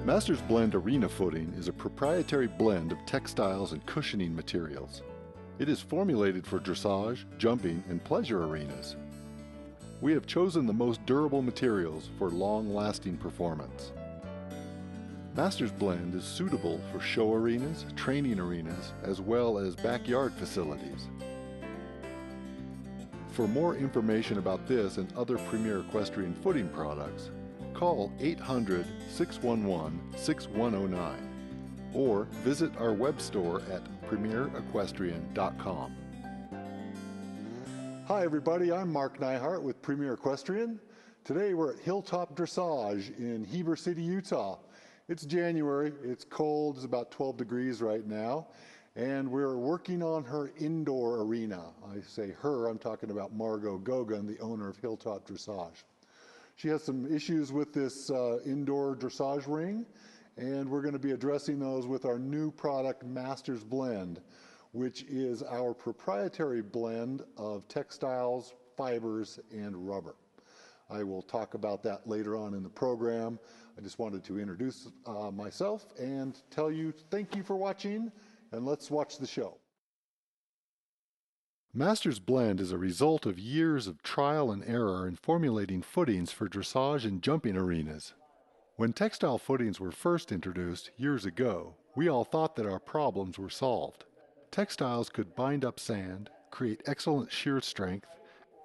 Masters Blend Arena Footing is a proprietary blend of textiles and cushioning materials. It is formulated for dressage, jumping, and pleasure arenas. We have chosen the most durable materials for long-lasting performance. Masters Blend is suitable for show arenas, training arenas, as well as backyard facilities. For more information about this and other Premier Equestrian footing products, call 800-611-6109 or visit our web store at premierequestrian.com. Hi everybody, I'm Mark Neihart with Premier Equestrian. Today we're at Hilltop Dressage in Heber City, Utah. It's January, it's cold, it's about 12 degrees right now, and we're working on her indoor arena. I say her, I'm talking about Margot Gogan, the owner of Hilltop Dressage. She has some issues with this indoor dressage ring, and we're going to be addressing those with our new product, Masters Blend, which is our proprietary blend of textiles, fibers, and rubber. I will talk about that later on in the program. I just wanted to introduce myself and tell you thank you for watching, and let's watch the show. Masters Blend is a result of years of trial and error in formulating footings for dressage and jumping arenas. When textile footings were first introduced years ago, we all thought that our problems were solved. Textiles could bind up sand, create excellent shear strength,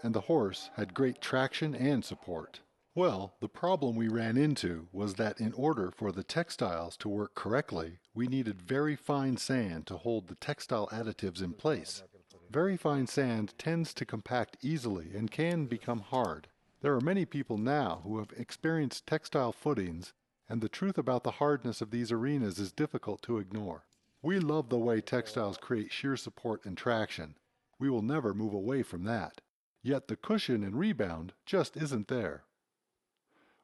and the horse had great traction and support. Well, the problem we ran into was that in order for the textiles to work correctly, we needed very fine sand to hold the textile additives in place. Very fine sand tends to compact easily and can become hard. There are many people now who have experienced textile footings, and the truth about the hardness of these arenas is difficult to ignore. We love the way textiles create shear support and traction. We will never move away from that. Yet the cushion and rebound just isn't there.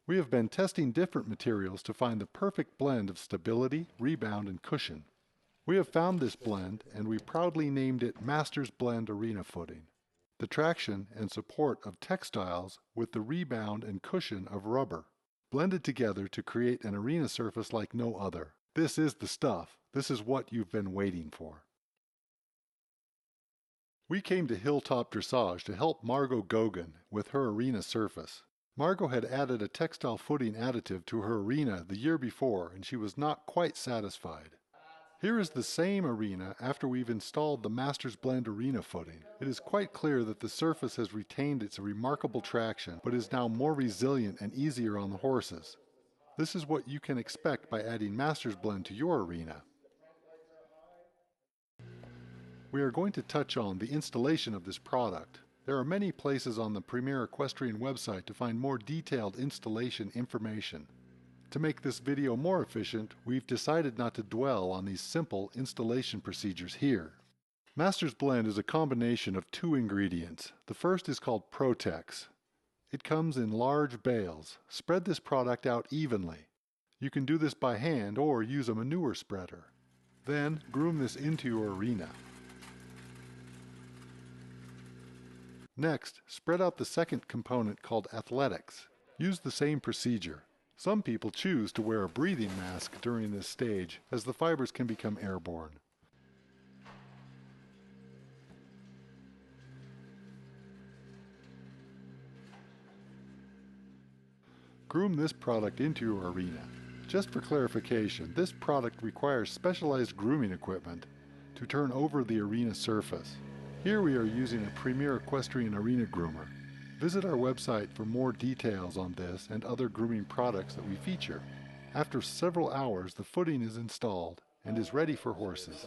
We have been testing different materials to find the perfect blend of stability, rebound, and cushion. We have found this blend, and we proudly named it Masters Blend Arena Footing. The traction and support of textiles with the rebound and cushion of rubber, blended together to create an arena surface like no other. This is the stuff. This is what you've been waiting for. We came to Hilltop Dressage to help Margot Gogan with her arena surface. Margot had added a textile footing additive to her arena the year before, and she was not quite satisfied. Here is the same arena after we've installed the Masters Blend Arena Footing. It is quite clear that the surface has retained its remarkable traction, but is now more resilient and easier on the horses. This is what you can expect by adding Masters Blend to your arena. We are going to touch on the installation of this product. There are many places on the Premier Equestrian website to find more detailed installation information. To make this video more efficient, we've decided not to dwell on these simple installation procedures here. Masters Blend is a combination of two ingredients. The first is called Protex. It comes in large bales. Spread this product out evenly. You can do this by hand or use a manure spreader. Then groom this into your arena. Next, spread out the second component called Athletics. Use the same procedure. Some people choose to wear a breathing mask during this stage, as the fibers can become airborne. Groom this product into your arena. Just for clarification, this product requires specialized grooming equipment to turn over the arena surface. Here we are using a Premier Equestrian Arena Groomer. Visit our website for more details on this and other grooming products that we feature. After several hours, the footing is installed and is ready for horses.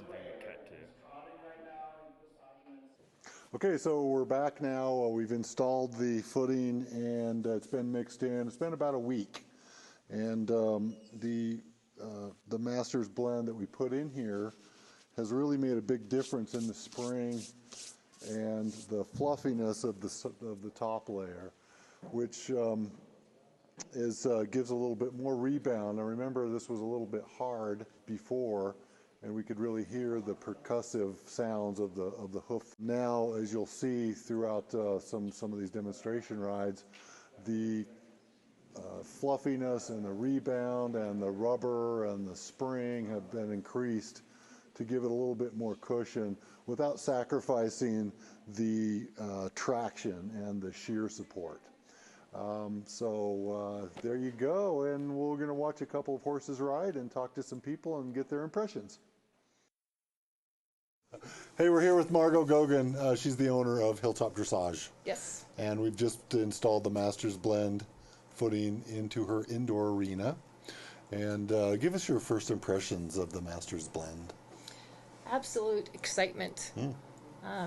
Okay, so we're back now. We've installed the footing and it's been mixed in. It's been about a week. And the Masters Blend that we put in here has really made a big difference in the spring and the fluffiness of the top layer, which gives a little bit more rebound. Now remember, this was a little bit hard before, and we could really hear the percussive sounds of the hoof. Now, as you'll see throughout some of these demonstration rides, the fluffiness and the rebound and the rubber and the spring have been increased to give it a little bit more cushion without sacrificing the traction and the shear support. So there you go, and we're going to watch a couple of horses ride and talk to some people and get their impressions. Hey, we're here with Margot Gogan. She's the owner of Hilltop Dressage. Yes. And we've just installed the Masters Blend footing into her indoor arena. And give us your first impressions of the Masters Blend. Absolute excitement,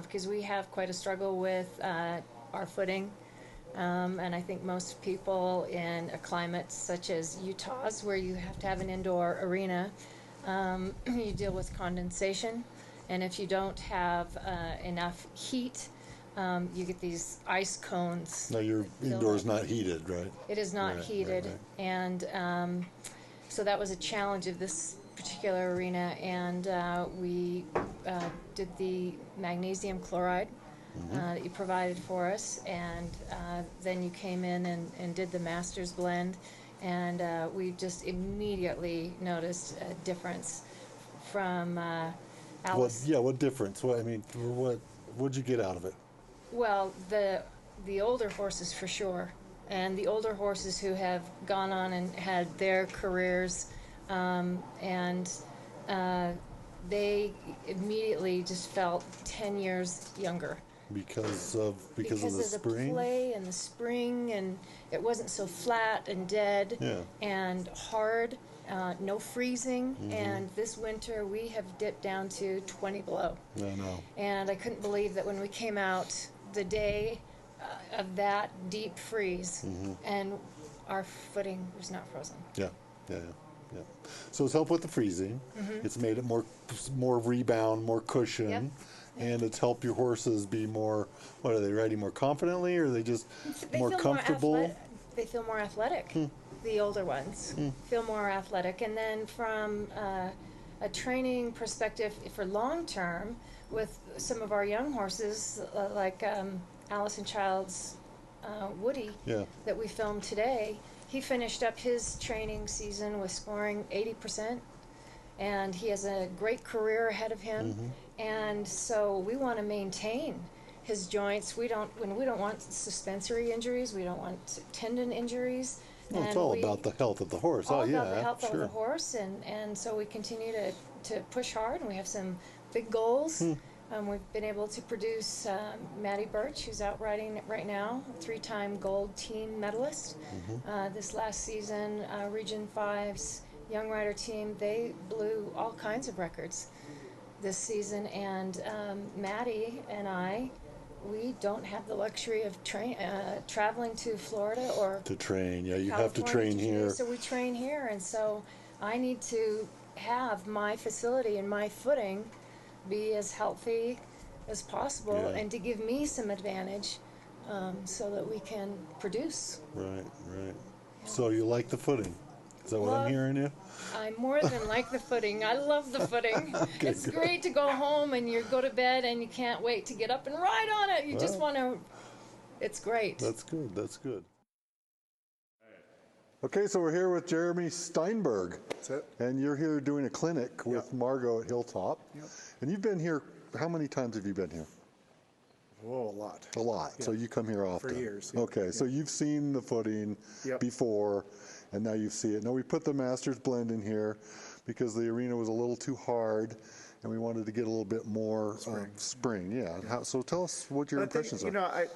because we have quite a struggle with our footing. And I think most people in a climate such as Utah's, where you have to have an indoor arena, you deal with condensation. And if you don't have enough heat, you get these ice cones. Now, your indoor's not heated, right? It is not heated. Right. And so that was a challenge of this particular arena. And we did the magnesium chloride that you provided for us. And then you came in and did the Masters Blend. And we just immediately noticed a difference from Alice. What difference? What'd you get out of it? Well, the older horses for sure, and the older horses who have gone on and had their careers, and they immediately just felt 10 years younger. Because of the spring? The play and the spring, and it wasn't so flat and dead and hard. No freezing, and this winter we have dipped down to 20 below. I know. And I couldn't believe that when we came out the day of that deep freeze, and our footing was not frozen. Yeah. So it's helped with the freezing. It's made it more rebound, more cushion, and it's helped your horses be more. What are they riding more confidently, or are they just more comfortable? They feel more athletic. The older ones feel more athletic. And then from a training perspective for long term, with some of our young horses like Allison Child's Woody that we filmed today, he finished up his training season with scoring 80%, and he has a great career ahead of him. And so we want to maintain his joints. We don't want suspensory injuries. We don't want tendon injuries. Well, it's all about the health of the horse. About the health of the horse, and so we continue to push hard, and we have some big goals. We've been able to produce Maddie Birch, who's out riding right now, a 3-time gold team medalist. This last season, Region 5's young rider team, they blew all kinds of records this season, and Maddie and I, we don't have the luxury of traveling to Florida or to train. Yeah, you California have to train here. So we train here, and so I need to have my facility and my footing be as healthy as possible, and to give me some advantage, so that we can produce. Right. So you like the footing? Is that what I'm hearing you? I more than like the footing. I love the footing. Okay, it's great to go home and you go to bed and you can't wait to get up and ride on it. You just want to. It's great. That's good. Okay, so we're here with Jeremy Steinberg. That's it. And you're here doing a clinic with Margot at Hilltop. And you've been here, how many times have you been here? Oh, a lot. A lot. So you come here often. For years. Okay, so you've seen the footing before, and now you see it. Now we put the Masters Blend in here because the arena was a little too hard, and we wanted to get a little bit more spring. So tell us what your impressions are.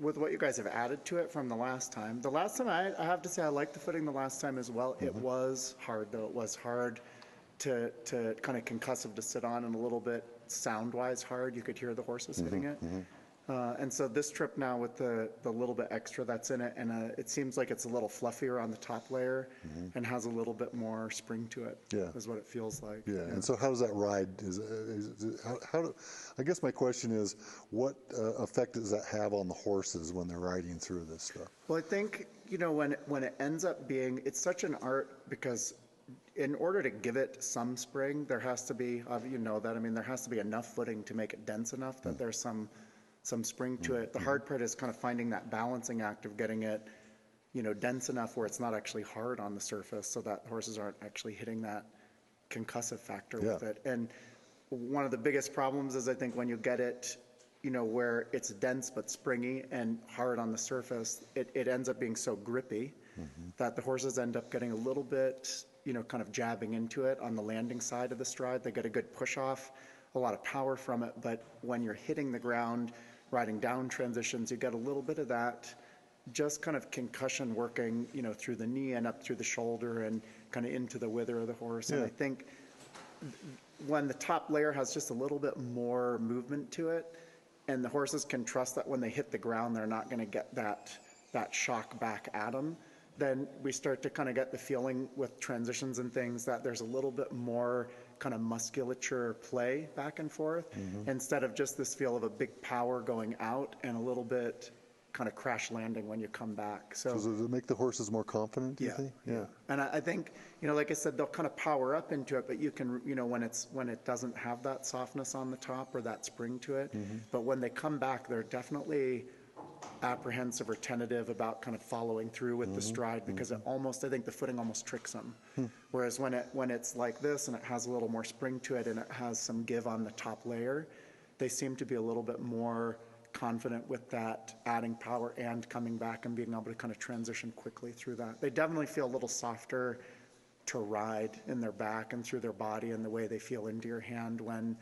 With what you guys have added to it from the last time. The last time, I have to say, I liked the footing the last time as well. It was hard, though. It was hard to kind of concussive to sit on, and a little bit sound-wise hard. You could hear the horses hitting it. And so this trip now with the little bit extra that's in it, and it seems like it's a little fluffier on the top layer and has a little bit more spring to it, is what it feels like. And so how does that ride? I guess my question is, what effect does that have on the horses when they're riding through this stuff? Well, I think, when it ends up being, it's such an art, because in order to give it some spring, there has to be, there has to be enough footing to make it dense enough that there's some spring to it. The hard part is kind of finding that balancing act of getting it dense enough where it's not actually hard on the surface, so that horses aren't actually hitting that concussive factor with it. And one of the biggest problems is, I think, when you get it, where it's dense but springy and hard on the surface, it ends up being so grippy that the horses end up getting a little bit, kind of jabbing into it on the landing side of the stride. They get a good push off, a lot of power from it, but when you're hitting the ground, riding down transitions, you get a little bit of that just kind of concussion working, through the knee and up through the shoulder and kind of into the wither of the horse. And I think when the top layer has just a little bit more movement to it, and the horses can trust that when they hit the ground, they're not going to get that shock back at them, then we start to kind of get the feeling with transitions and things that there's a little bit more kind of musculature play back and forth, instead of just this feel of a big power going out and a little bit kind of crash landing when you come back. So does it make the horses more confident, do you think? Yeah. And I think, like I said, they'll kind of power up into it, but you can, when it doesn't have that softness on the top or that spring to it, but when they come back, they're definitely apprehensive or tentative about kind of following through with the stride, because it almost, I think the footing almost tricks them. Whereas when it's like this and it has a little more spring to it and it has some give on the top layer, they seem to be a little bit more confident with that, adding power and coming back and being able to kind of transition quickly through that. They definitely feel a little softer to ride in their back and through their body, and the way they feel into your hand when,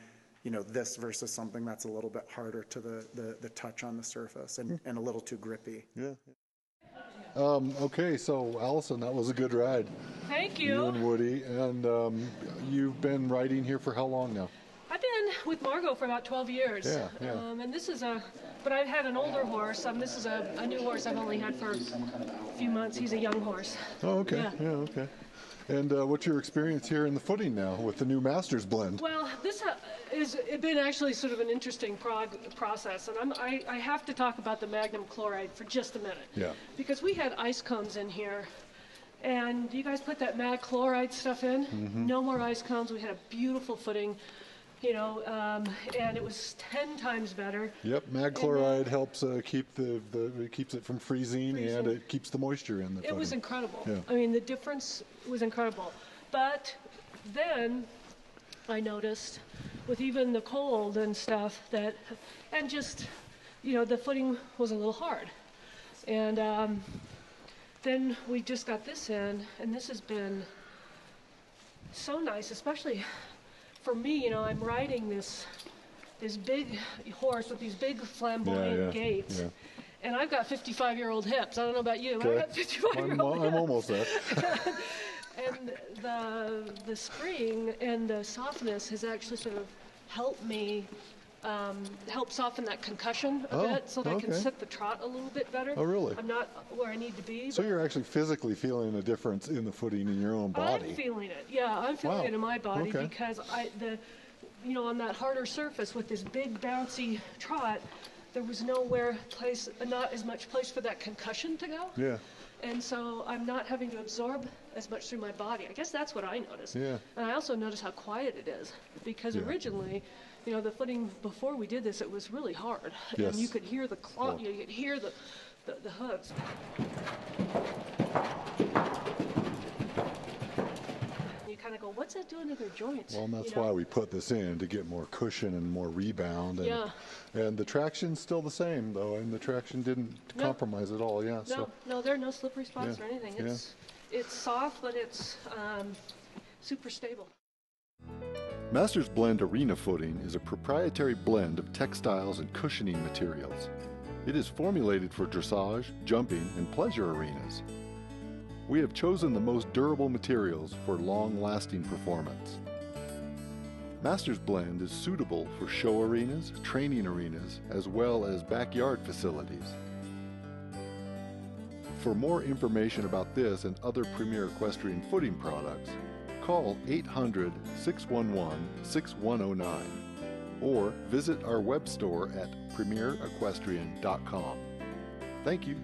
this versus something that's a little bit harder to the touch on the surface and a little too grippy. Yeah. Okay, so Allison, that was a good ride. Thank you. You and Woody, and you've been riding here for how long now? I've been with Margot for about 12 years. Yeah. And this is but I've had an older horse. This is a new horse I've only had for a few months. He's a young horse. Oh, okay. Yeah, okay. And what's your experience here in the footing now with the new Masters blend? Well, this has been actually sort of an interesting process, and I have to talk about the magnum chloride for just a minute. Yeah. Because we had ice cones in here, and you guys put that mag chloride stuff in. No more ice cones. We had a beautiful footing. And it was 10 times better. Yep, mag chloride helps keep it keeps it from freezing, and it keeps the moisture in the footing. It was incredible. Yeah. I mean, the difference was incredible. But then I noticed, with even the cold and stuff, and just, the footing was a little hard. And then we just got this in, and this has been so nice, especially for me. I'm riding this big horse with these big flamboyant gaits, and I've got 55-year-old hips. I don't know about you, but I got 55-year-old hips. I'm almost there. And the spring and the softness has actually sort of helped me help soften that concussion a bit, so that I can sit the trot a little bit better. Oh, really? I'm not where I need to be. So you're actually physically feeling a difference in the footing in your own body? I'm feeling it. Yeah, I'm feeling it in my body, because on that harder surface with this big bouncy trot, there was not as much place for that concussion to go. Yeah. And so I'm not having to absorb as much through my body. I guess that's what I noticed. Yeah. And I also noticed how quiet it is, because originally, the footing before we did this, it was really hard. Yes. And you could hear the claw, you could hear the hooves. You kind of go, what's that doing to their joints? Well, and that's why we put this in, to get more cushion and more rebound. And, and the traction's still the same, though, and the traction didn't compromise at all. Yeah. No, there are no slippery spots or anything. It's soft, but it's super stable. Masters Blend Arena Footing is a proprietary blend of textiles and cushioning materials. It is formulated for dressage, jumping, and pleasure arenas. We have chosen the most durable materials for long-lasting performance. Masters Blend is suitable for show arenas, training arenas, as well as backyard facilities. For more information about this and other Premier Equestrian footing products, call 800-611-6109 or visit our web store at premierequestrian.com. Thank you.